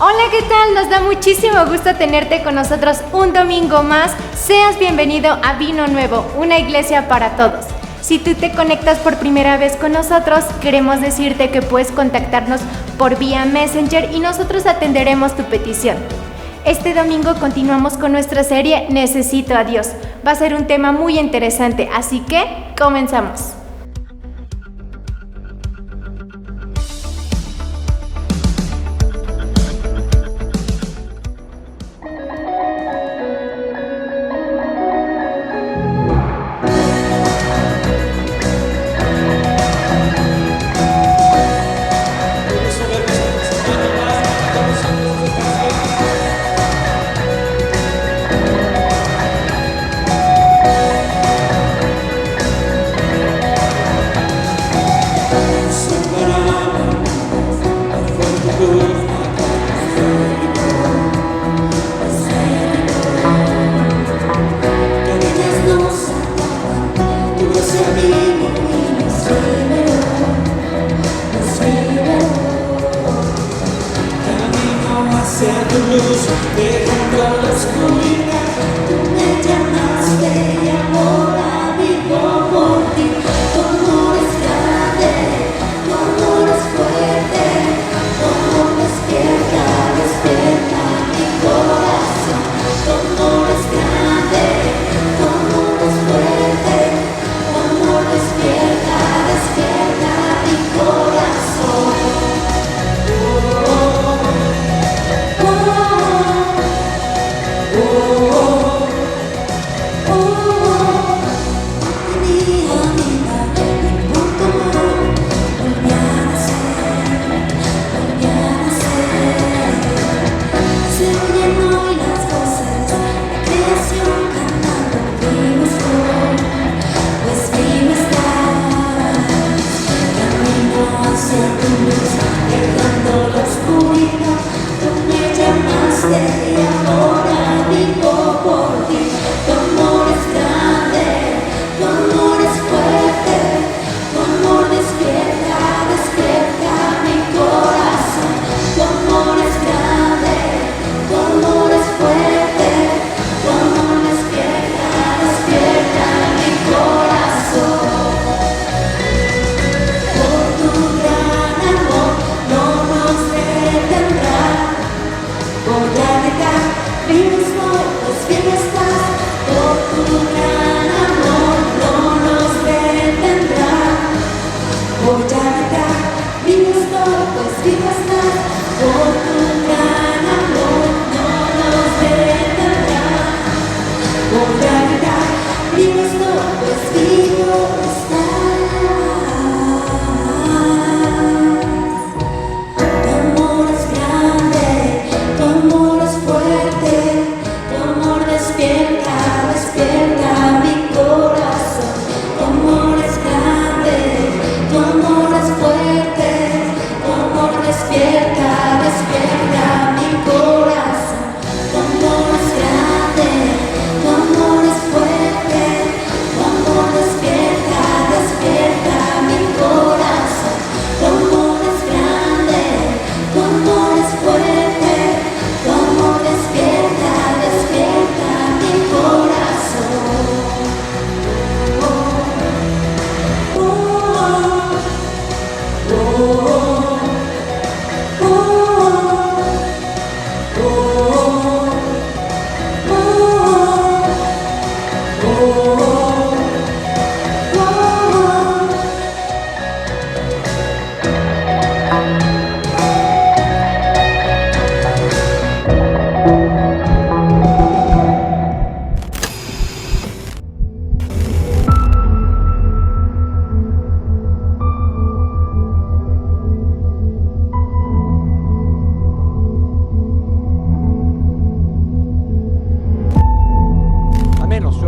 Hola, ¿qué tal? Nos da muchísimo gusto tenerte con nosotros un domingo más. Seas bienvenido a Vino Nuevo, una iglesia para todos. Si tú te conectas por primera vez con nosotros, queremos decirte que puedes contactarnos por vía Messenger y nosotros atenderemos tu petición. Este domingo continuamos con nuestra serie Necesito a Dios. Va a ser un tema muy interesante, así que comenzamos.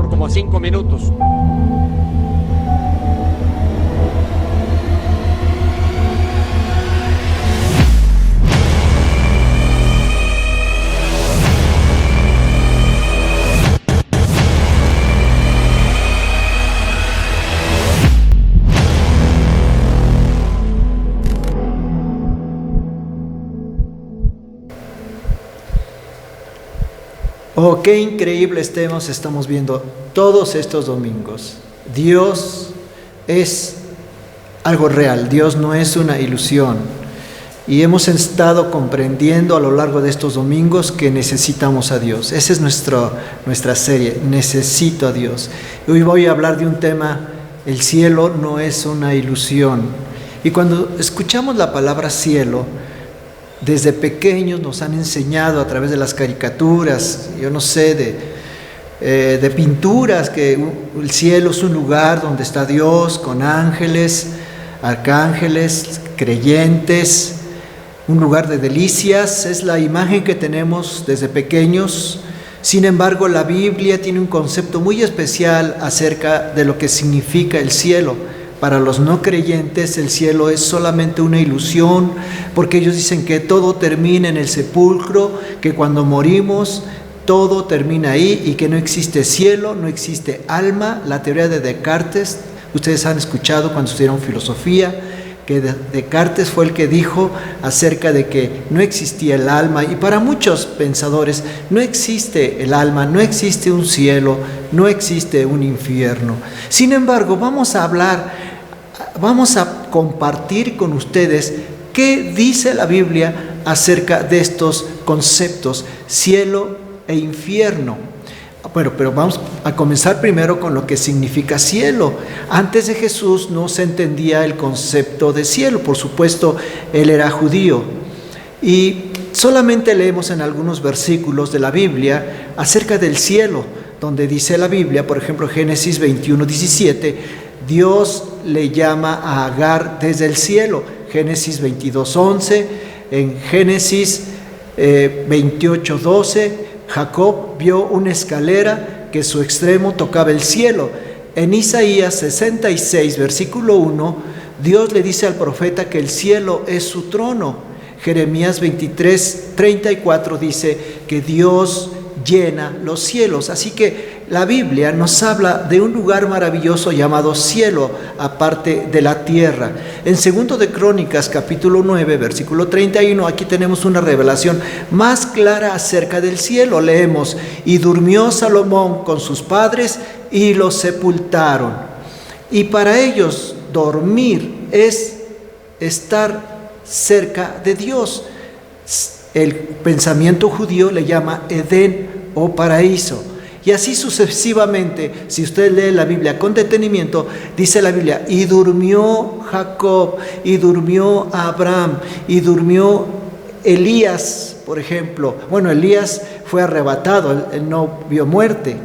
Como 5 minutos. Oh, qué increíbles temas estamos viendo todos estos domingos. Dios es algo real, Dios no es una ilusión. Y hemos estado comprendiendo a lo largo de estos domingos que necesitamos a Dios. Esa es nuestra serie, Necesito a Dios. Hoy voy a hablar de un tema, el cielo no es una ilusión. Y cuando escuchamos la palabra cielo, desde pequeños nos han enseñado a través de las caricaturas, yo no sé, de pinturas, que el cielo es un lugar donde está Dios con ángeles, arcángeles, creyentes, un lugar de delicias. Es la imagen que tenemos desde pequeños. Sin embargo, la Biblia tiene un concepto muy especial acerca de lo que significa el cielo. Para los no creyentes, el cielo es solamente una ilusión, porque ellos dicen que todo termina en el sepulcro, que cuando morimos todo termina ahí y que no existe cielo, no existe alma. La teoría de Descartes, ustedes han escuchado cuando estudiaron filosofía, que Descartes fue el que dijo acerca de que no existía el alma, y para muchos pensadores no existe el alma, no existe un cielo, no existe un infierno. Sin embargo, vamos a compartir con ustedes qué dice la Biblia acerca de estos conceptos, cielo e infierno. Bueno, pero vamos a comenzar primero con lo que significa cielo. Antes de Jesús no se entendía el concepto de cielo. Por supuesto, él era judío. Y solamente leemos en algunos versículos de la Biblia acerca del cielo, donde dice la Biblia, por ejemplo, Génesis 21:17, Dios le llama a Agar desde el cielo. Génesis 22:11, en Génesis 28:12, Jacob vio una escalera que su extremo tocaba el cielo. En Isaías 66, versículo 1, Dios le dice al profeta que el cielo es su trono. Jeremías 23:34 dice que Dios llena los cielos. Así que la Biblia nos habla de un lugar maravilloso llamado cielo, aparte de la tierra. En 2 de Crónicas, capítulo 9, versículo 31, aquí tenemos una revelación más clara acerca del cielo. Leemos: y durmió Salomón con sus padres y los sepultaron. Y para ellos dormir es estar cerca de Dios. El pensamiento judío le llama Edén o paraíso. Y así sucesivamente. Si usted lee la Biblia con detenimiento, dice la Biblia: y durmió Jacob, y durmió Abraham, y durmió Elías, por ejemplo. Bueno, Elías fue arrebatado, él no vio muerte.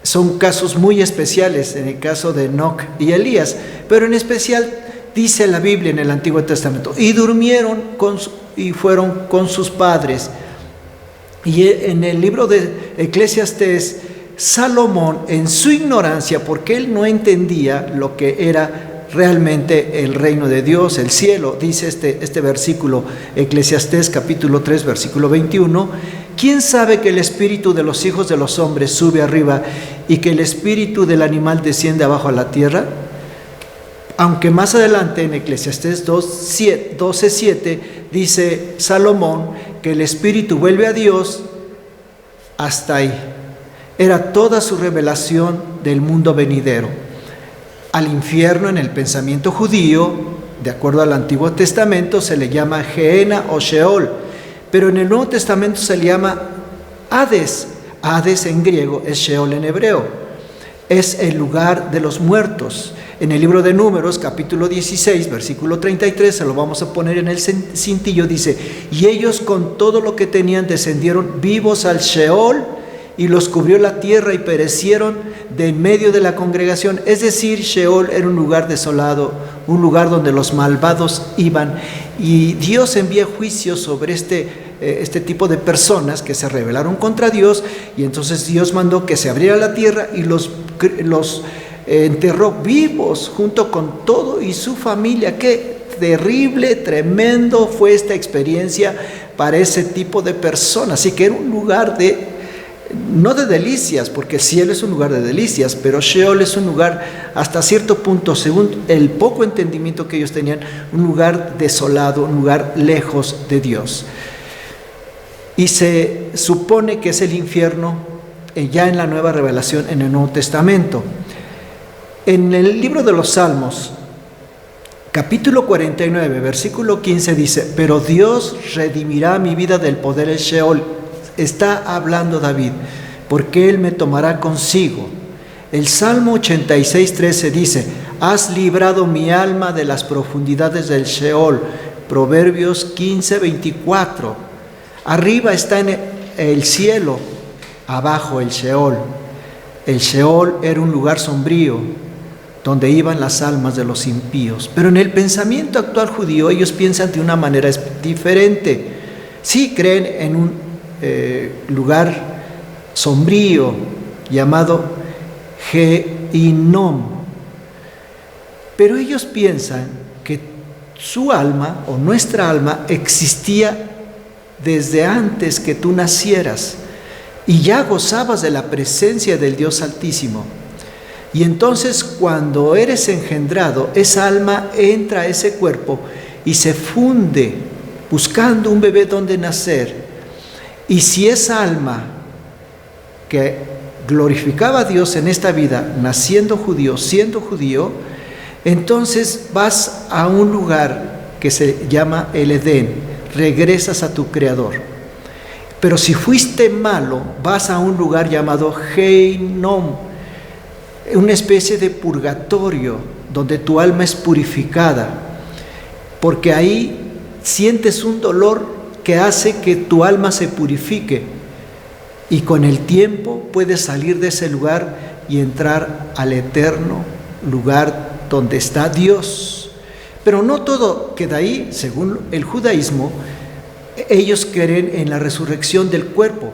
Son casos muy especiales en el caso de Enoc y Elías, pero en especial dice la Biblia en el Antiguo Testamento: y durmieron y fueron con sus padres. Y en el libro de Eclesiastés, Salomón, en su ignorancia, porque él no entendía lo que era realmente el reino de Dios, el cielo, dice este versículo, Eclesiastés capítulo 3, versículo 21, ¿quién sabe que el espíritu de los hijos de los hombres sube arriba y que el espíritu del animal desciende abajo a la tierra? Aunque más adelante en Eclesiastés 12:7 dice Salomón que el espíritu vuelve a Dios, hasta ahí. Era toda su revelación del mundo venidero. Al infierno en el pensamiento judío, de acuerdo al Antiguo Testamento, se le llama Gehenna o Sheol, pero en el Nuevo Testamento se le llama Hades. Hades en griego es Sheol en hebreo. Es el lugar de los muertos. En el libro de Números, capítulo 16, versículo 33, se lo vamos a poner en el cintillo, dice: y ellos con todo lo que tenían descendieron vivos al Sheol, y los cubrió la tierra y perecieron de en medio de la congregación. Es decir, Sheol era un lugar desolado, un lugar donde los malvados iban, y Dios envía juicio sobre este tipo de personas que se rebelaron contra Dios, y entonces Dios mandó que se abriera la tierra y los enterró vivos junto con todo y su familia. Qué terrible, tremendo fue esta experiencia para ese tipo de personas. Así que era un lugar no de delicias, porque el cielo es un lugar de delicias, pero Sheol es un lugar hasta cierto punto, según el poco entendimiento que ellos tenían, un lugar desolado, un lugar lejos de Dios. Y se supone que es el infierno ya en la nueva revelación en el Nuevo Testamento. En el libro de los Salmos, capítulo 49, versículo 15 dice: pero Dios redimirá mi vida del poder del Sheol. Está hablando David, porque Él me tomará consigo. El Salmo 86, 13 dice: has librado mi alma de las profundidades del Sheol. Proverbios 15, 24. Arriba está en el cielo, abajo el Sheol. El Sheol era un lugar sombrío donde iban las almas de los impíos. Pero en el pensamiento actual judío ellos piensan de una manera diferente. Sí creen en un lugar sombrío llamado Gehinom, pero ellos piensan que su alma o nuestra alma existía desde antes que tú nacieras y ya gozabas de la presencia del Dios Altísimo. Y entonces cuando eres engendrado, esa alma entra a ese cuerpo y se funde buscando un bebé donde nacer. Y si esa alma que glorificaba a Dios en esta vida, naciendo judío, siendo judío, entonces vas a un lugar que se llama el Edén, regresas a tu Creador. Pero si fuiste malo, vas a un lugar llamado Gehinom, una especie de purgatorio donde tu alma es purificada, porque ahí sientes un dolor que hace que tu alma se purifique y con el tiempo puedes salir de ese lugar y entrar al eterno lugar donde está Dios. Pero no todo queda ahí. Según el judaísmo, ellos creen en la resurrección del cuerpo,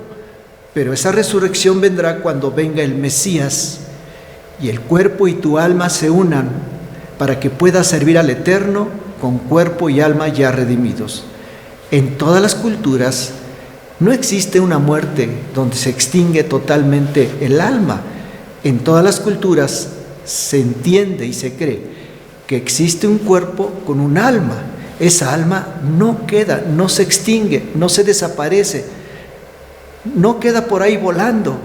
pero esa resurrección vendrá cuando venga el Mesías y el cuerpo y tu alma se unan para que puedas servir al Eterno con cuerpo y alma ya redimidos. En todas las culturas no existe una muerte donde se extingue totalmente el alma. En todas las culturas se entiende y se cree que existe un cuerpo con un alma. Esa alma no queda, no se extingue, no se desaparece, no queda por ahí volando,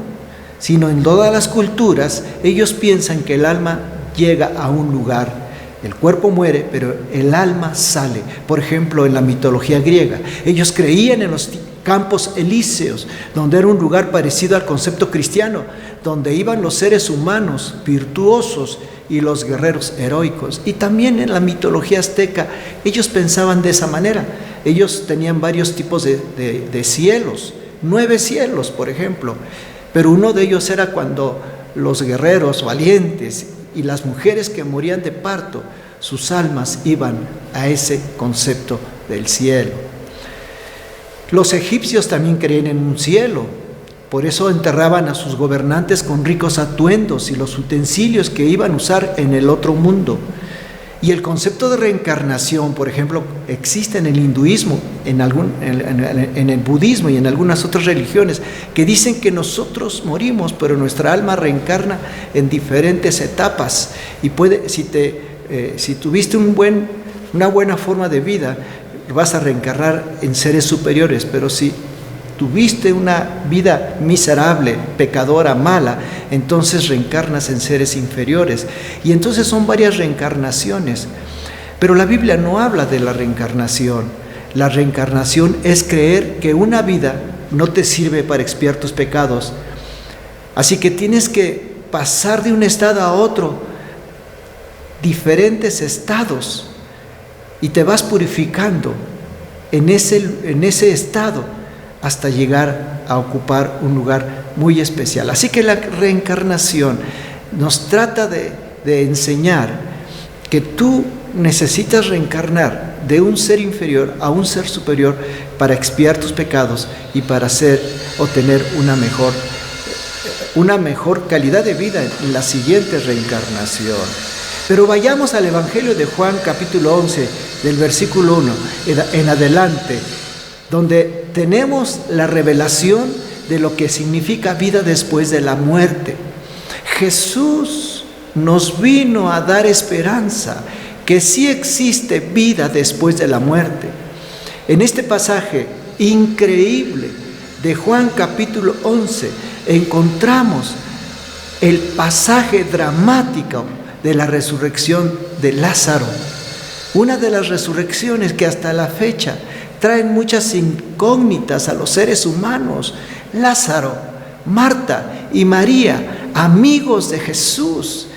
sino en todas las culturas ellos piensan que el alma llega a un lugar. El cuerpo muere, pero el alma sale. Por ejemplo, en la mitología griega, ellos creían en los campos elíseos, donde era un lugar parecido al concepto cristiano, donde iban los seres humanos virtuosos y los guerreros heroicos. Y también en la mitología azteca, ellos pensaban de esa manera. Ellos tenían varios tipos de cielos, 9 cielos, por ejemplo, pero uno de ellos era cuando los guerreros valientes y las mujeres que morían de parto, sus almas iban a ese concepto del cielo. Los egipcios también creían en un cielo, por eso enterraban a sus gobernantes con ricos atuendos y los utensilios que iban a usar en el otro mundo. Y el concepto de reencarnación, por ejemplo, existe en el hinduismo, en el budismo y en algunas otras religiones, que dicen que nosotros morimos, pero nuestra alma reencarna en diferentes etapas. Y si tuviste una buena forma de vida, vas a reencarnar en seres superiores, pero si tuviste una vida miserable, pecadora, mala, entonces reencarnas en seres inferiores. Y entonces son varias reencarnaciones. Pero la Biblia no habla de la reencarnación. La reencarnación es creer que una vida no te sirve para expiar tus pecados. Así que tienes que pasar de un estado a otro, diferentes estados, y te vas purificando en ese estado, hasta llegar a ocupar un lugar muy especial. Así que la reencarnación nos trata de enseñar que tú necesitas reencarnar de un ser inferior a un ser superior para expiar tus pecados y para obtener una mejor calidad de vida en la siguiente reencarnación. Pero vayamos al Evangelio de Juan, capítulo 11, del versículo 1 en adelante, donde tenemos la revelación de lo que significa vida después de la muerte. Jesús nos vino a dar esperanza, que sí existe vida después de la muerte. En este pasaje increíble de Juan capítulo 11, encontramos el pasaje dramático de la resurrección de Lázaro. Una de las resurrecciones que hasta la fecha traen muchas incógnitas a los seres humanos. Lázaro, Marta y María, amigos de Jesús.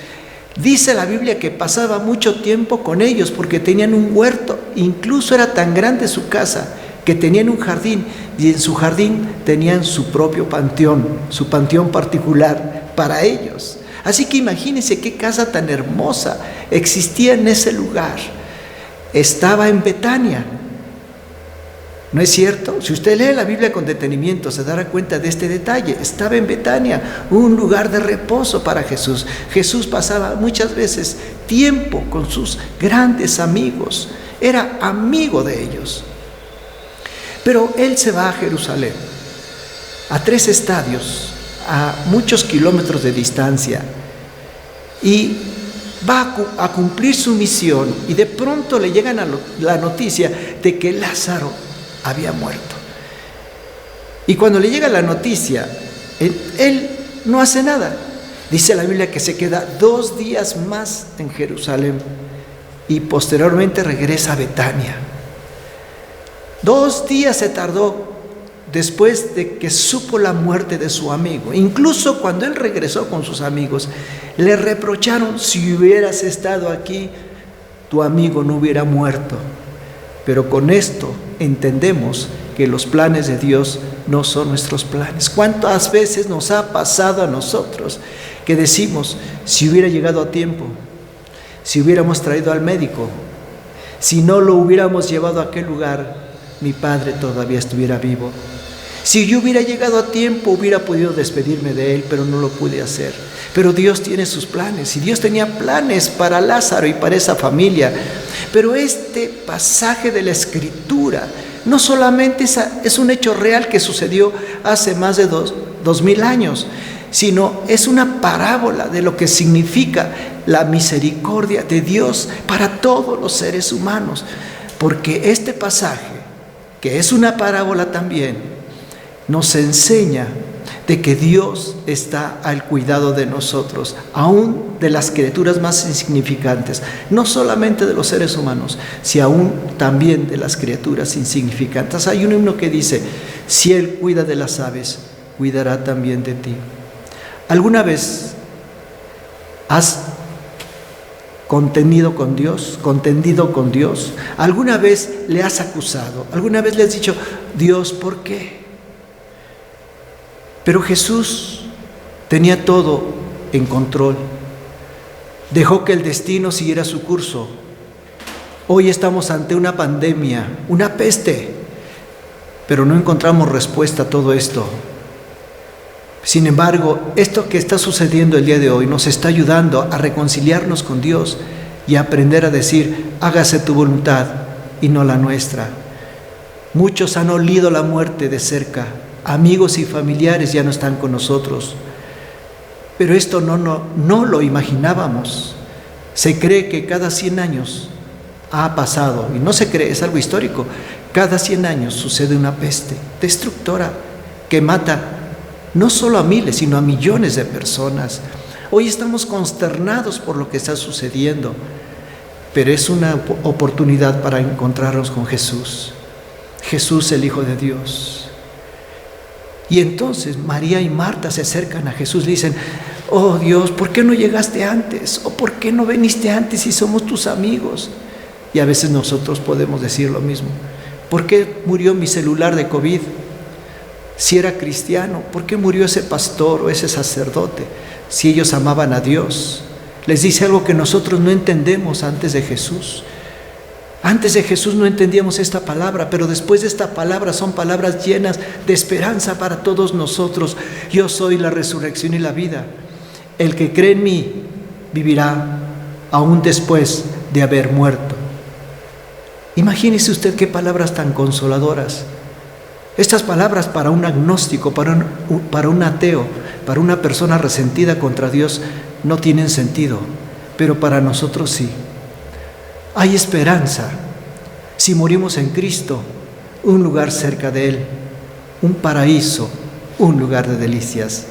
Dice la Biblia que pasaba mucho tiempo con ellos porque tenían un huerto. Incluso era tan grande su casa que tenían un jardín, y en su jardín tenían su propio panteón, su panteón particular para ellos. Así que imagínense qué casa tan hermosa existía en ese lugar. Estaba en Betania. ¿No es cierto? Si usted lee la Biblia con detenimiento, se dará cuenta de este detalle. Estaba en Betania, un lugar de reposo para Jesús. Jesús pasaba muchas veces tiempo con sus grandes amigos. Era amigo de ellos. Pero él se va a Jerusalén, a 3 estadios, a muchos kilómetros de distancia, y va a cumplir su misión, y de pronto le llegan la noticia de que Lázaro había muerto. Y cuando le llega la noticia, él no hace nada. Dice la Biblia que se queda 2 días más en Jerusalén y posteriormente regresa a Betania. 2 días se tardó después de que supo la muerte de su amigo. Incluso cuando él regresó con sus amigos, le reprocharon: si hubieras estado aquí, tu amigo no hubiera muerto. Pero con esto entendemos que los planes de Dios no son nuestros planes. ¿Cuántas veces nos ha pasado a nosotros que decimos: si hubiera llegado a tiempo, si hubiéramos traído al médico, si no lo hubiéramos llevado a aquel lugar, mi padre todavía estuviera vivo? Si yo hubiera llegado a tiempo, hubiera podido despedirme de él, pero no lo pude hacer. Pero Dios tiene sus planes, y Dios tenía planes para Lázaro y para esa familia. Pero este pasaje de la Escritura no solamente es un hecho real que sucedió hace más de 2000 años, sino es una parábola de lo que significa la misericordia de Dios para todos los seres humanos. Porque este pasaje, que es una parábola también, nos enseña de que Dios está al cuidado de nosotros, aún de las criaturas más insignificantes, no solamente de los seres humanos, sino aún también de las criaturas insignificantes. Hay un himno que dice: si Él cuida de las aves, cuidará también de ti. ¿Alguna vez has contendido con Dios? ¿Alguna vez le has acusado? ¿Alguna vez le has dicho: Dios, ¿por qué? Pero Jesús tenía todo en control. Dejó que el destino siguiera su curso. Hoy estamos ante una pandemia, una peste, pero no encontramos respuesta a todo esto. Sin embargo, esto que está sucediendo el día de hoy nos está ayudando a reconciliarnos con Dios y a aprender a decir: hágase tu voluntad y no la nuestra. Muchos han olido la muerte de cerca. Amigos y familiares ya no están con nosotros. Pero esto no lo imaginábamos. Se cree que cada 100 años ha pasado, y no se cree, es algo histórico. Cada 100 años sucede una peste destructora que mata no solo a miles, sino a millones de personas. Hoy estamos consternados por lo que está sucediendo, pero es una oportunidad para encontrarnos con Jesús. Jesús, el Hijo de Dios. Y entonces María y Marta se acercan a Jesús, le dicen: oh Dios, ¿por qué no llegaste antes? ¿O por qué no viniste antes si somos tus amigos? Y a veces nosotros podemos decir lo mismo: ¿por qué murió mi celular de COVID? Si era cristiano, ¿por qué murió ese pastor o ese sacerdote? Si ellos amaban a Dios. Les dice algo que nosotros no entendemos antes de Jesús. Antes de Jesús no entendíamos esta palabra, pero después de esta palabra son palabras llenas de esperanza para todos nosotros. Yo soy la resurrección y la vida. El que cree en mí vivirá aún después de haber muerto. Imagínese usted qué palabras tan consoladoras. Estas palabras para un agnóstico, para un ateo, para una persona resentida contra Dios, no tienen sentido, pero para nosotros sí. Hay esperanza. Si morimos en Cristo, un lugar cerca de Él, un paraíso, un lugar de delicias.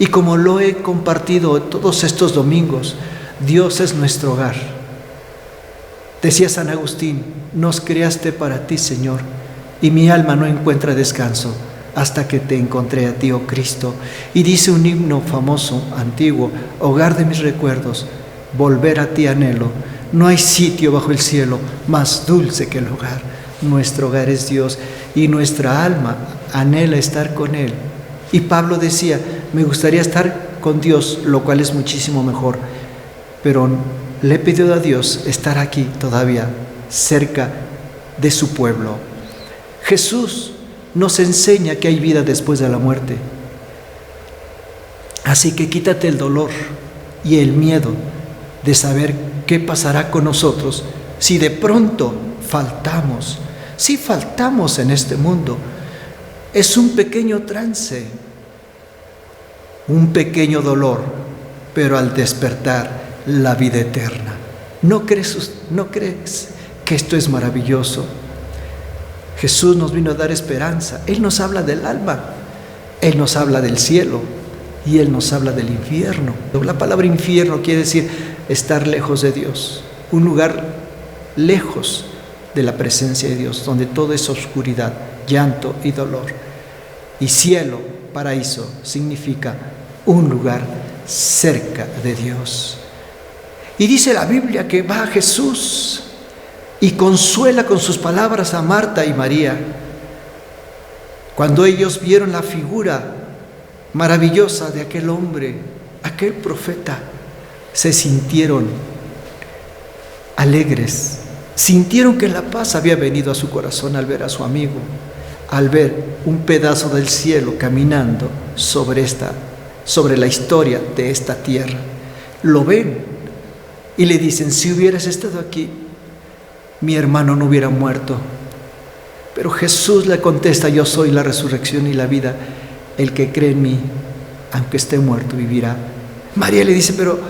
Y como lo he compartido todos estos domingos, Dios es nuestro hogar. Decía San Agustín, nos creaste para ti, Señor, y mi alma no encuentra descanso hasta que te encontré a ti, oh Cristo. Y dice un himno famoso, antiguo, hogar de mis recuerdos, volver a ti anhelo. No hay sitio bajo el cielo más dulce que el hogar. Nuestro hogar es Dios y nuestra alma anhela estar con Él. Y Pablo decía, me gustaría estar con Dios, lo cual es muchísimo mejor, pero le he pedido a Dios estar aquí todavía, cerca de su pueblo. Jesús nos enseña que hay vida después de la muerte. Así que quítate el dolor y el miedo de saber qué pasará con nosotros si de pronto faltamos. Si faltamos en este mundo, es un pequeño trance, un pequeño dolor, pero al despertar, la vida eterna. ¿No crees que esto es maravilloso? Jesús nos vino a dar esperanza. Él nos habla del alma, Él nos habla del cielo y Él nos habla del infierno. La palabra infierno quiere decir estar lejos de Dios, un lugar lejos de la presencia de Dios, donde todo es oscuridad, llanto y dolor. Y cielo, paraíso, significa un lugar cerca de Dios. Y dice la Biblia que va a Jesús y consuela con sus palabras a Marta y María. Cuando ellos vieron la figura maravillosa de aquel hombre, aquel profeta, se sintieron alegres, sintieron que la paz había venido a su corazón al ver a su amigo, al ver un pedazo del cielo caminando sobre la historia de esta tierra. Lo ven y le dicen, si hubieras estado aquí, mi hermano no hubiera muerto. Pero Jesús le contesta, yo soy la resurrección y la vida. El que cree en mí, aunque esté muerto, vivirá. María le dice, pero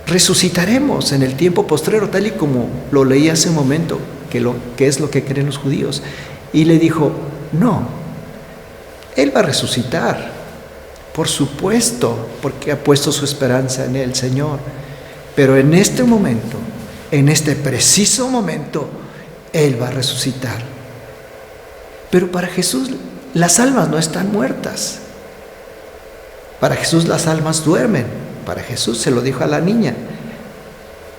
resucitaremos en el tiempo postrero, tal y como lo leí hace un momento, que es lo que creen los judíos. Y le dijo, no, Él va a resucitar, por supuesto, porque ha puesto su esperanza en el Señor. Pero en este momento, en este preciso momento, Él va a resucitar. Pero para Jesús las almas no están muertas. Para Jesús las almas duermen. Para Jesús se lo dijo a la niña,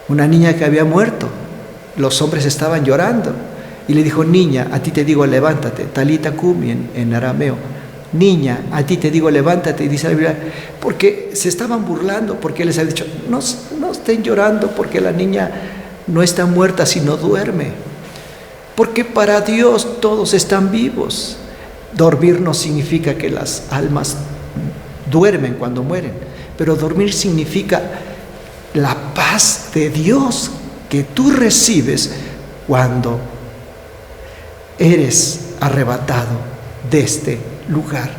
una niña que había muerto. Los hombres estaban llorando y le dijo, niña, a ti te digo levántate, talita cumi en arameo. Niña, a ti te digo levántate, y dice la Biblia, porque se estaban burlando, porque les había dicho, no estén llorando porque la niña no está muerta sino duerme, porque para Dios todos están vivos. Dormir no significa que las almas duermen cuando mueren, pero dormir significa la paz de Dios que tú recibes cuando eres arrebatado de este lugar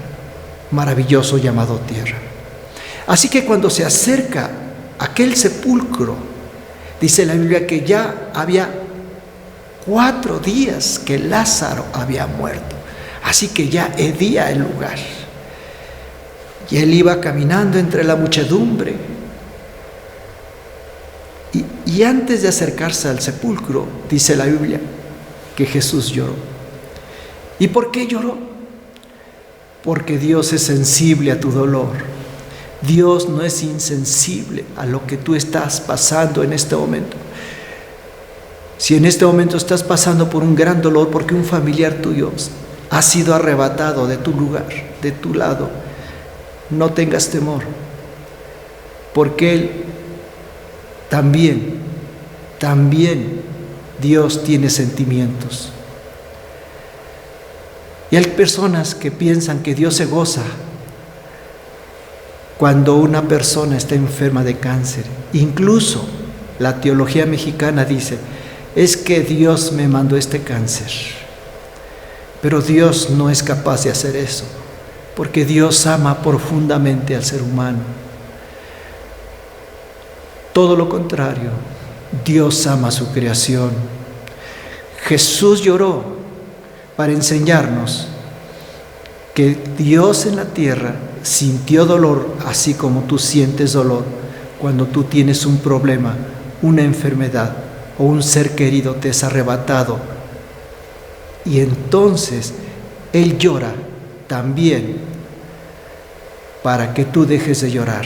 maravilloso llamado tierra. Así que cuando se acerca aquel sepulcro, dice la Biblia que ya había 4 días que Lázaro había muerto, así que ya hedía el lugar. Y él iba caminando entre la muchedumbre. Y antes de acercarse al sepulcro, dice la Biblia, que Jesús lloró. ¿Y por qué lloró? Porque Dios es sensible a tu dolor. Dios no es insensible a lo que tú estás pasando en este momento. Si en este momento estás pasando por un gran dolor porque un familiar tuyo ha sido arrebatado de tu lugar, de tu lado, no tengas temor, porque Él también Dios tiene sentimientos. Y hay personas que piensan que Dios se goza cuando una persona está enferma de cáncer. Incluso la teología mexicana dice, es que Dios me mandó este cáncer. Pero Dios no es capaz de hacer eso, porque Dios ama profundamente al ser humano. Todo lo contrario, Dios ama su creación. Jesús lloró para enseñarnos que Dios en la tierra sintió dolor así como tú sientes dolor cuando tú tienes un problema, una enfermedad o un ser querido te es arrebatado. Y entonces Él llora también para que tú dejes de llorar.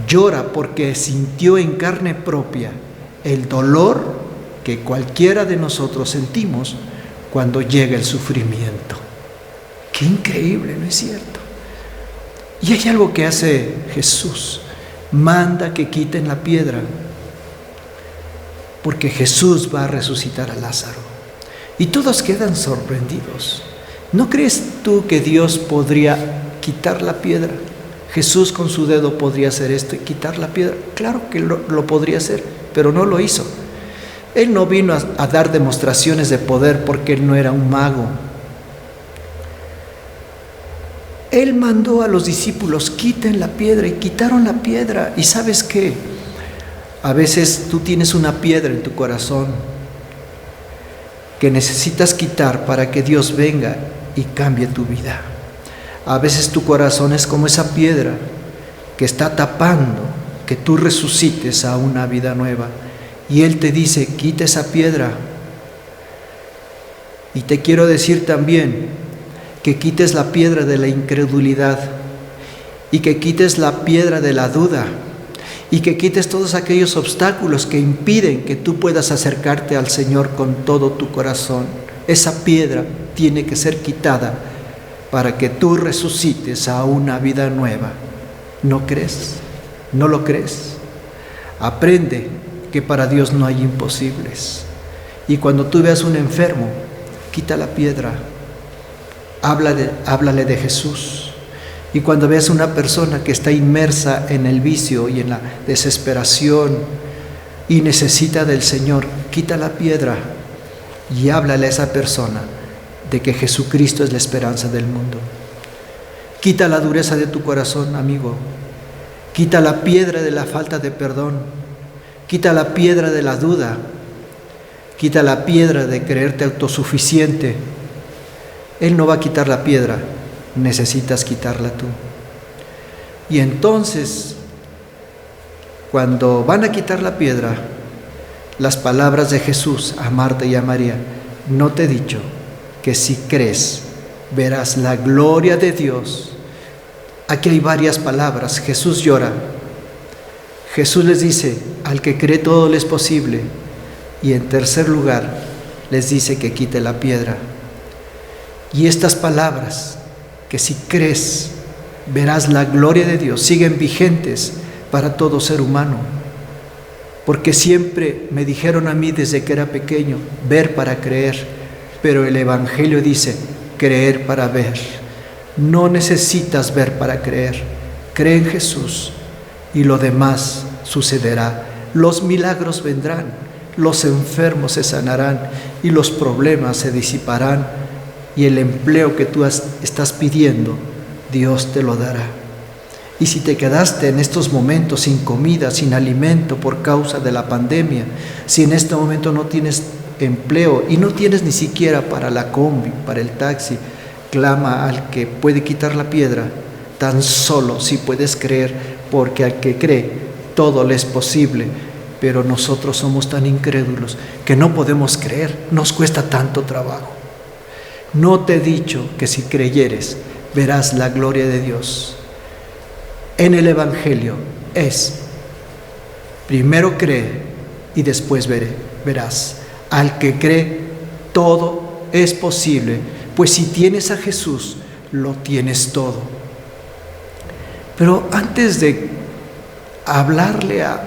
Llora porque sintió en carne propia el dolor que cualquiera de nosotros sentimos cuando llega el sufrimiento. ¡Qué increíble!, ¿no es cierto? Y hay algo que hace Jesús. Manda que quiten la piedra, porque Jesús va a resucitar a Lázaro. Y todos quedan sorprendidos. ¿No crees tú que Dios podría quitar la piedra? Jesús con su dedo podría hacer esto y quitar la piedra. Claro que lo podría hacer, pero no lo hizo. Él no vino a dar demostraciones de poder porque Él no era un mago. Él mandó a los discípulos, quiten la piedra, y quitaron la piedra. ¿Y sabes qué? A veces tú tienes una piedra en tu corazón que necesitas quitar para que Dios venga y cambie tu vida. A veces tu corazón es como esa piedra que está tapando que tú resucites a una vida nueva. Y Él te dice, quita esa piedra. Y te quiero decir también que quites la piedra de la incredulidad y que quites la piedra de la duda y que quites todos aquellos obstáculos que impiden que tú puedas acercarte al Señor con todo tu corazón. Esa piedra tiene que ser quitada para que tú resucites a una vida nueva. ¿No crees? ¿No lo crees? Aprende que para Dios no hay imposibles. Y cuando tú veas un enfermo, quita la piedra. Háblale de Jesús. Y cuando veas una persona que está inmersa en el vicio y en la desesperación y necesita del Señor, quita la piedra y háblale a esa persona de que Jesucristo es la esperanza del mundo. Quita la dureza de tu corazón, amigo. Quita la piedra de la falta de perdón. Quita la piedra de la duda. Quita la piedra de creerte autosuficiente. Él no va a quitar la piedra, necesitas quitarla tú. Y entonces, cuando van a quitar la piedra, las palabras de Jesús a Marta y a María, ¿no te he dicho que si crees verás la gloria de Dios? Aquí hay varias palabras. Jesús llora. Jesús les dice, al que cree todo le es posible. Y en tercer lugar, les dice que quite la piedra. Y estas palabras, que si crees verás la gloria de Dios, siguen vigentes para todo ser humano. Porque siempre me dijeron a mí desde que era pequeño, ver para creer. Pero el Evangelio dice, creer para ver. No necesitas ver para creer. Cree en Jesús y lo demás sucederá. Los milagros vendrán, los enfermos se sanarán y los problemas se disiparán. Y el empleo que tú estás pidiendo, Dios te lo dará. Y si te quedaste en estos momentos sin comida, sin alimento por causa de la pandemia, si en este momento no tienes empleo y no tienes ni siquiera para la combi, para el taxi, clama al que puede quitar la piedra, tan solo si puedes creer, porque al que cree todo le es posible. Pero nosotros somos tan incrédulos que no podemos creer, nos cuesta tanto trabajo. ¿No te he dicho que si creyeres verás la gloria de Dios? En el Evangelio es, primero cree y después verás. Al que cree, todo es posible, pues si tienes a Jesús, lo tienes todo. Pero antes de hablarle a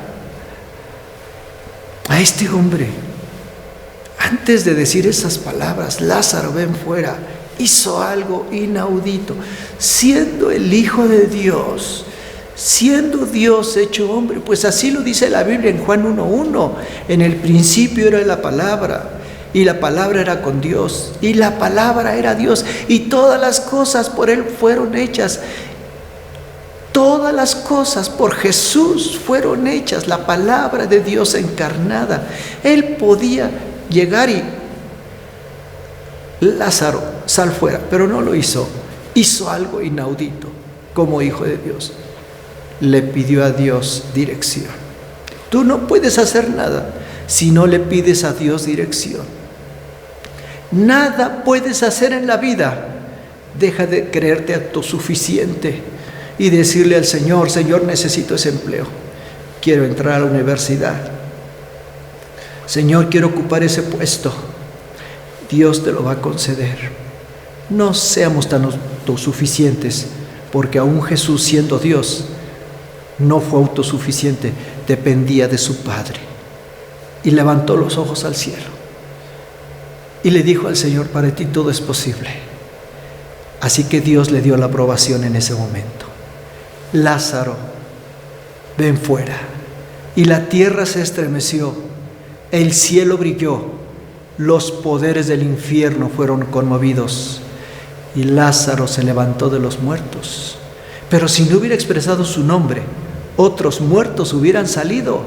este hombre, antes de decir esas palabras, Lázaro, ven fuera, hizo algo inaudito, siendo el Hijo de Dios, siendo Dios hecho hombre. Pues así lo dice la Biblia en Juan 1:1. En el principio era la palabra, y la palabra era con Dios, y la palabra era Dios, y todas las cosas por Él fueron hechas. Todas las cosas por Jesús fueron hechas, la palabra de Dios encarnada. Él podía llegar y Lázaro, sal fuera, pero no lo hizo. Hizo algo inaudito. como hijo de Dios, le pidió a Dios dirección. Tú no puedes hacer nada si no le pides a Dios dirección. Nada puedes hacer en la vida. Deja de creerte autosuficiente y decirle al Señor: Señor, necesito ese empleo, quiero entrar a la universidad, Señor, quiero ocupar ese puesto. Dios te lo va a conceder. No seamos tan autosuficientes, porque aún Jesús, siendo Dios, no fue autosuficiente, dependía de su Padre. Y levantó los ojos al cielo y le dijo al Señor: para ti todo es posible. Así que Dios le dio la aprobación en ese momento. Lázaro, ven fuera. Y la tierra se estremeció, el cielo brilló, los poderes del infierno fueron conmovidos y Lázaro se levantó de los muertos. Pero si no hubiera expresado su nombre, otros muertos hubieran salido,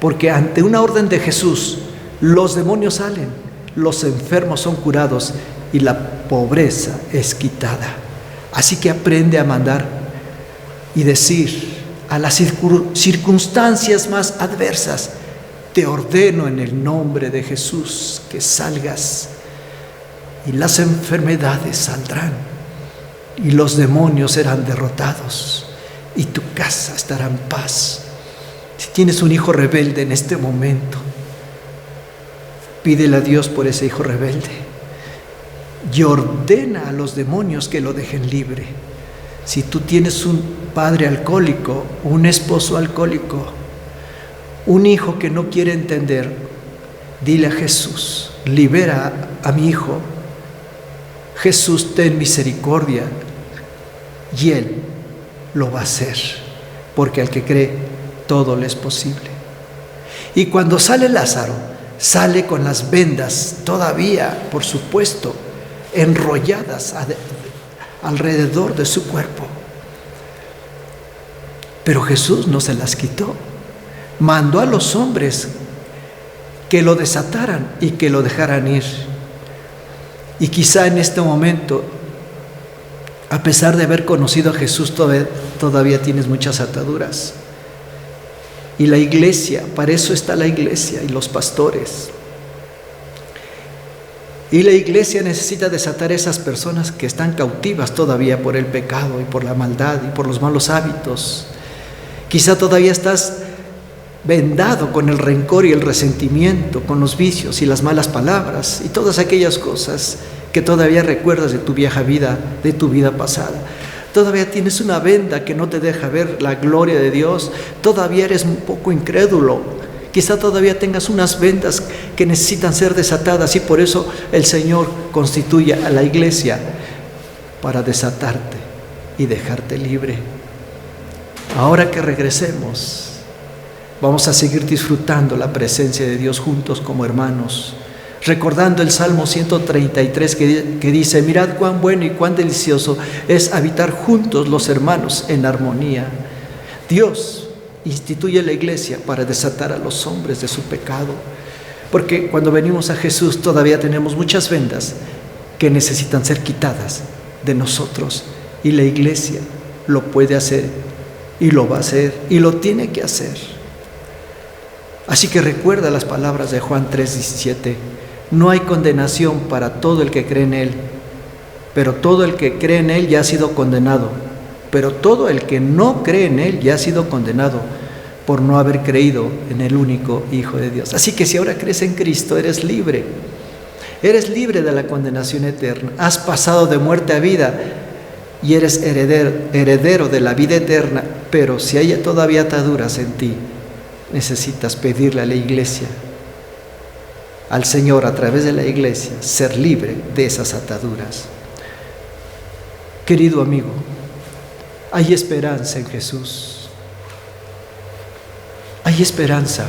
porque ante una orden de Jesús, los demonios salen, los enfermos son curados y la pobreza es quitada. Así que aprende a mandar y decir a las circunstancias más adversas: te ordeno en el nombre de Jesús que salgas, y las enfermedades saldrán y los demonios serán derrotados y tu casa estará en paz. Si tienes un hijo rebelde en este momento, pídele a Dios por ese hijo rebelde y ordena a los demonios que lo dejen libre. Si tú tienes un padre alcohólico, un esposo alcohólico, un hijo que no quiere entender, dile a Jesús: libera a mi hijo. Jesús, ten misericordia. Y Él lo va a hacer, porque al que cree todo le es posible. Y cuando sale Lázaro, sale con las vendas todavía, por supuesto, enrolladas alrededor de su cuerpo. Pero Jesús no se las quitó. Mandó a los hombres que lo desataran y que lo dejaran ir. Y quizá en este momento, a pesar de haber conocido a Jesús, todavía tienes muchas ataduras. Y la iglesia, para eso está la iglesia y los pastores. Y la iglesia necesita desatar a esas personas que están cautivas todavía por el pecado y por la maldad y por los malos hábitos. Quizá todavía estás vendado con el rencor y el resentimiento, con los vicios y las malas palabras y todas aquellas cosas que todavía recuerdas de tu vieja vida, de tu vida pasada. Todavía tienes una venda que no te deja ver la gloria de Dios. Todavía eres un poco incrédulo. Quizá todavía tengas unas vendas que necesitan ser desatadas, y por eso el Señor constituye a la iglesia para desatarte y dejarte libre. Ahora que regresemos, vamos a seguir disfrutando la presencia de Dios juntos como hermanos, recordando el Salmo 133 que dice: mirad cuán bueno y cuán delicioso es habitar juntos los hermanos en armonía. Dios instituye la iglesia para desatar a los hombres de su pecado, porque cuando venimos a Jesús todavía tenemos muchas vendas que necesitan ser quitadas de nosotros, y la iglesia lo puede hacer y lo va a hacer y lo tiene que hacer. Así que recuerda las palabras de Juan 3:17: no hay condenación para todo el que cree en Él, pero todo el que cree en Él ya ha sido condenado. Pero todo el que no cree en Él ya ha sido condenado por no haber creído en el único Hijo de Dios. Así que si ahora crees en Cristo, eres libre. Eres libre de la condenación eterna. Has pasado de muerte a vida y eres heredero de la vida eterna. Pero si hay todavía ataduras en ti, necesitas pedirle a la iglesia, al Señor a través de la iglesia, ser libre de esas ataduras. Querido amigo, hay esperanza en Jesús. Hay esperanza.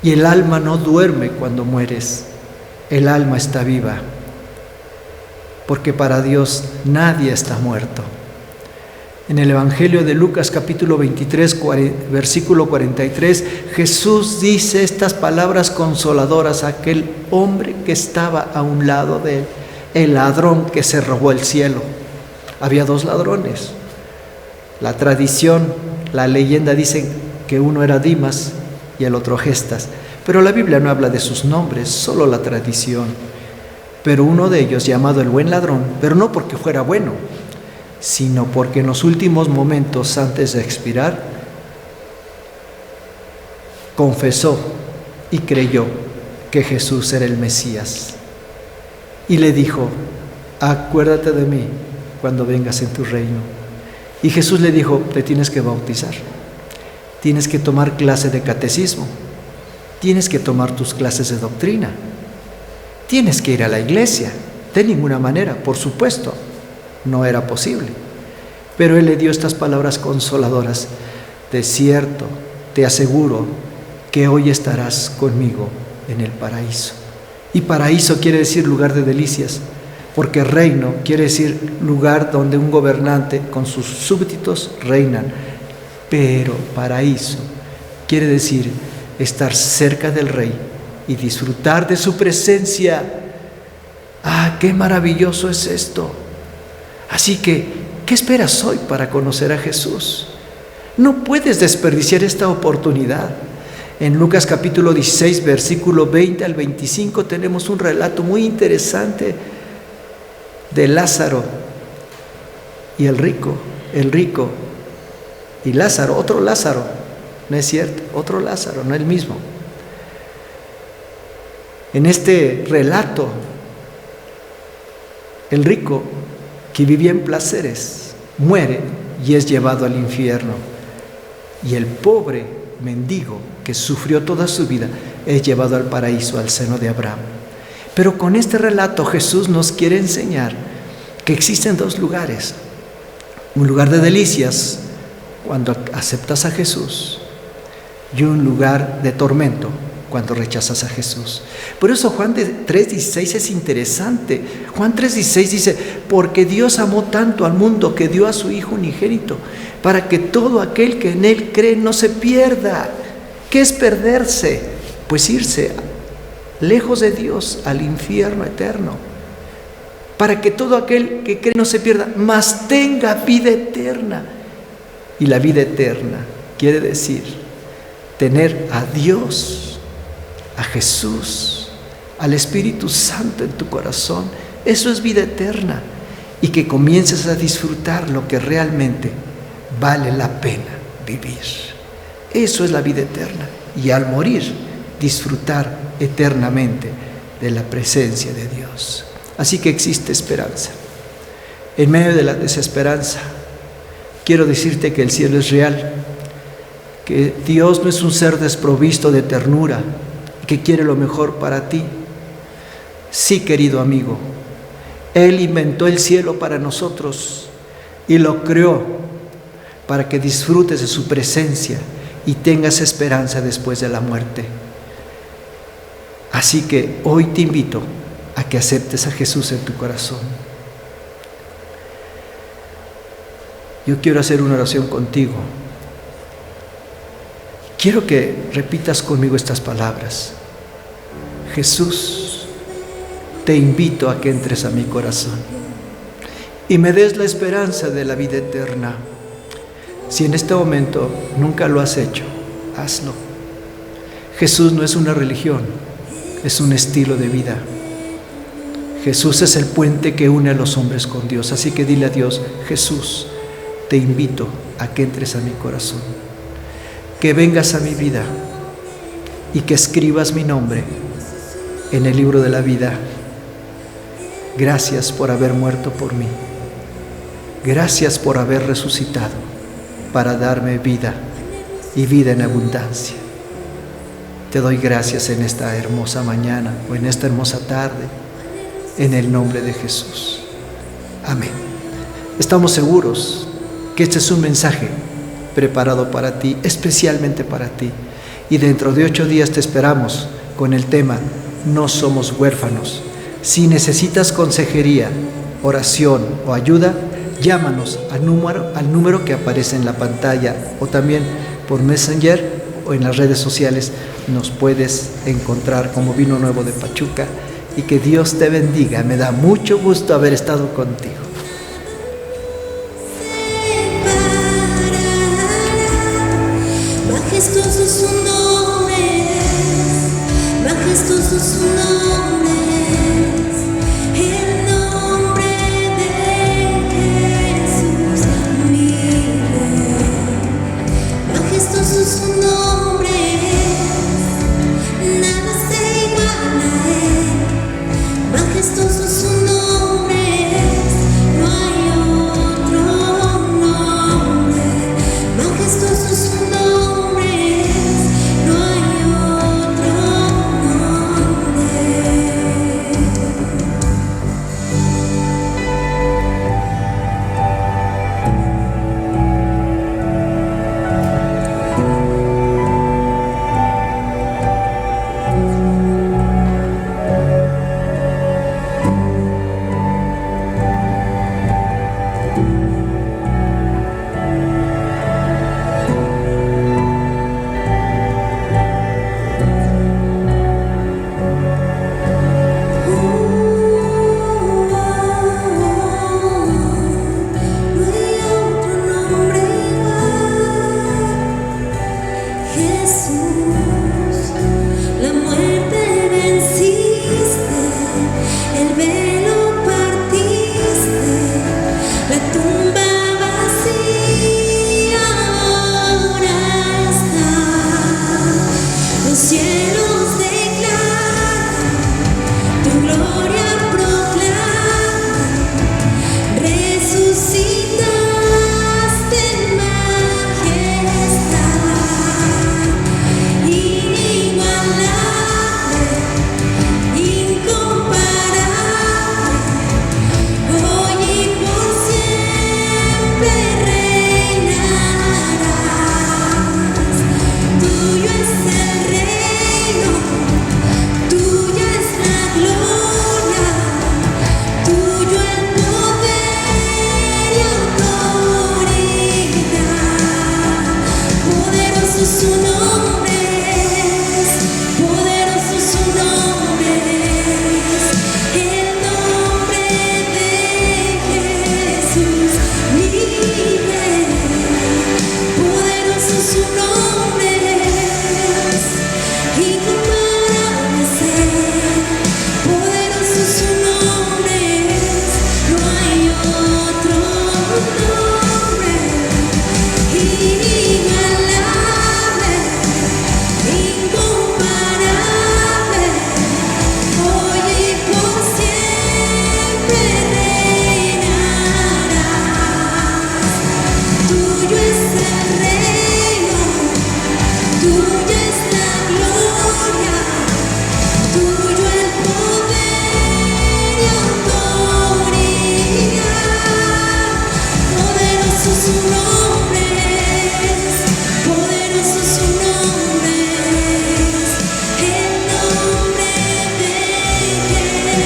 Y el alma no duerme cuando mueres. El alma está viva. Porque para Dios nadie está muerto. En el Evangelio de Lucas capítulo 23, versículo 43, Jesús dice estas palabras consoladoras a aquel hombre que estaba a un lado de él, el ladrón que se robó el cielo. Había dos ladrones. La tradición, la leyenda dicen que uno era Dimas y el otro Gestas, pero la Biblia no habla de sus nombres, solo la tradición. Pero uno de ellos, llamado el buen ladrón, pero no porque fuera bueno, sino porque en los últimos momentos antes de expirar, confesó y creyó que Jesús era el Mesías. Y le dijo: acuérdate de mí cuando vengas en tu reino. Y Jesús le dijo: te tienes que bautizar, tienes que tomar clase de catecismo, tienes que tomar tus clases de doctrina, tienes que ir a la iglesia. De ninguna manera, por supuesto, no era posible. Pero Él le dio estas palabras consoladoras: de cierto, te aseguro que hoy estarás conmigo en el paraíso. Y paraíso quiere decir lugar de delicias, porque reino quiere decir lugar donde un gobernante con sus súbditos reinan. Pero paraíso quiere decir estar cerca del Rey y disfrutar de su presencia. ¡Ah, qué maravilloso es esto! Así que, ¿qué esperas hoy para conocer a Jesús? No puedes desperdiciar esta oportunidad. En Lucas capítulo 16, versículo 20 al 25, tenemos un relato muy interesante de Lázaro y el rico y Lázaro, otro Lázaro, no es cierto, otro Lázaro, no el mismo. En este relato, el rico que vivía en placeres muere y es llevado al infierno, y el pobre mendigo que sufrió toda su vida es llevado al paraíso, al seno de Abraham. Pero con este relato Jesús nos quiere enseñar que existen dos lugares: un lugar de delicias cuando aceptas a Jesús y un lugar de tormento cuando rechazas a Jesús. Por eso Juan 3:16 es interesante. Juan 3:16 dice: porque Dios amó tanto al mundo que dio a su Hijo unigénito, para que todo aquel que en Él cree no se pierda. ¿Qué es perderse? Pues irse lejos de Dios al infierno eterno. Para que todo aquel que cree no se pierda, mas tenga vida eterna. Y la vida eterna quiere decir tener a Dios, a Jesús, al Espíritu Santo en tu corazón. Eso es vida eterna. Y que comiences a disfrutar lo que realmente vale la pena vivir. Eso es la vida eterna. Y al morir, disfrutar eternamente de la presencia de Dios. Así que existe esperanza. En medio de la desesperanza, quiero decirte que el cielo es real, que Dios no es un ser desprovisto de ternura, que quiere lo mejor para ti. Sí, querido amigo, Él inventó el cielo para nosotros y lo creó para que disfrutes de su presencia y tengas esperanza después de la muerte. Así que hoy te invito a que aceptes a Jesús en tu corazón. Yo quiero hacer una oración contigo. Quiero que repitas conmigo estas palabras: Jesús, te invito a que entres a mi corazón y me des la esperanza de la vida eterna. Si en este momento nunca lo has hecho, hazlo. Jesús no es una religión, es un estilo de vida. Jesús es el puente que une a los hombres con Dios. Así que dile a Dios: Jesús, te invito a que entres a mi corazón, que vengas a mi vida y que escribas mi nombre en el libro de la vida. Gracias por haber muerto por mí. Gracias por haber resucitado para darme vida y vida en abundancia. Te doy gracias en esta hermosa mañana o en esta hermosa tarde, en el nombre de Jesús. Amén. Estamos seguros que este es un mensaje preparado para ti, especialmente para ti. Y dentro de 8 días te esperamos con el tema No somos huérfanos. Si necesitas consejería, oración o ayuda, llámanos al número que aparece en la pantalla, o también por Messenger o en las redes sociales nos puedes encontrar como Vino Nuevo de Pachuca. Y que Dios te bendiga. Me da mucho gusto haber estado contigo. su nombre es, poderoso su nombre es, el nombre de Jesús vive, poderoso su nombre es, incomparable ser, poderoso su nombre es, no hay otro nombre inigualable, incomparable, hoy y por siempre reinarás. Tuyo es el reino, tuya es la gloria, tuyo el poder y autoridad. Poderoso su nombre es, poderoso su nombre es, el nombre de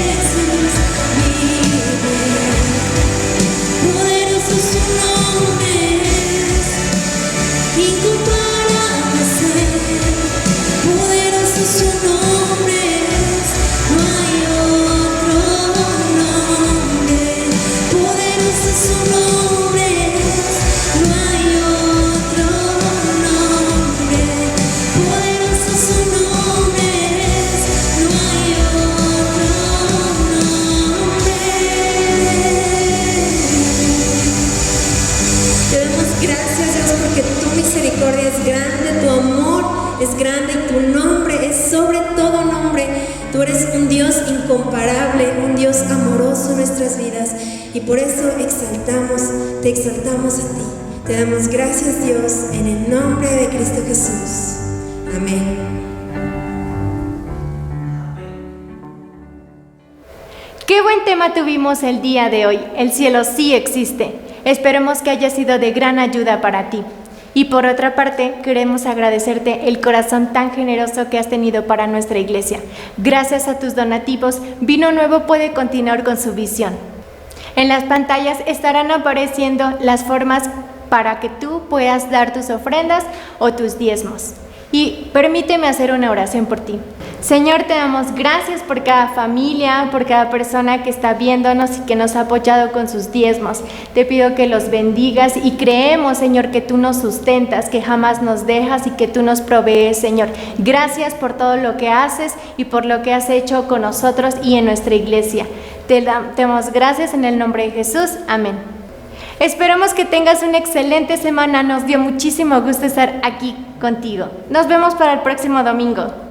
Jesús vive, poderoso su nombre es, incomparable ser, poderoso su nombre es, no hay otro nombre, poderoso su nombre es, no hay otro nombre, poderoso su nombre es, no hay otro nombre. Te damos gracias, Dios, porque tu misericordia es grande, tu amor es grande y tu nombre es sobre todo nombre. Tú eres un Dios incomparable, un Dios amoroso en nuestras vidas y por eso te exaltamos a ti. Te damos gracias, Dios, en el nombre de Cristo Jesús. Amén. Qué buen tema tuvimos el día de hoy. El cielo sí existe. Esperemos que haya sido de gran ayuda para ti. Y por otra parte, queremos agradecerte el corazón tan generoso que has tenido para nuestra iglesia. Gracias a tus donativos, Vino Nuevo puede continuar con su visión. En las pantallas estarán apareciendo las formas para que tú puedas dar tus ofrendas o tus diezmos. Y permíteme hacer una oración por ti. Señor, te damos gracias por cada familia, por cada persona que está viéndonos y que nos ha apoyado con sus diezmos. Te pido que los bendigas y creemos, Señor, que tú nos sustentas, que jamás nos dejas y que tú nos provees, Señor. Gracias por todo lo que haces y por lo que has hecho con nosotros y en nuestra iglesia. Te damos gracias en el nombre de Jesús. Amén. Esperamos que tengas una excelente semana. Nos dio muchísimo gusto estar aquí contigo. Nos vemos para el próximo domingo.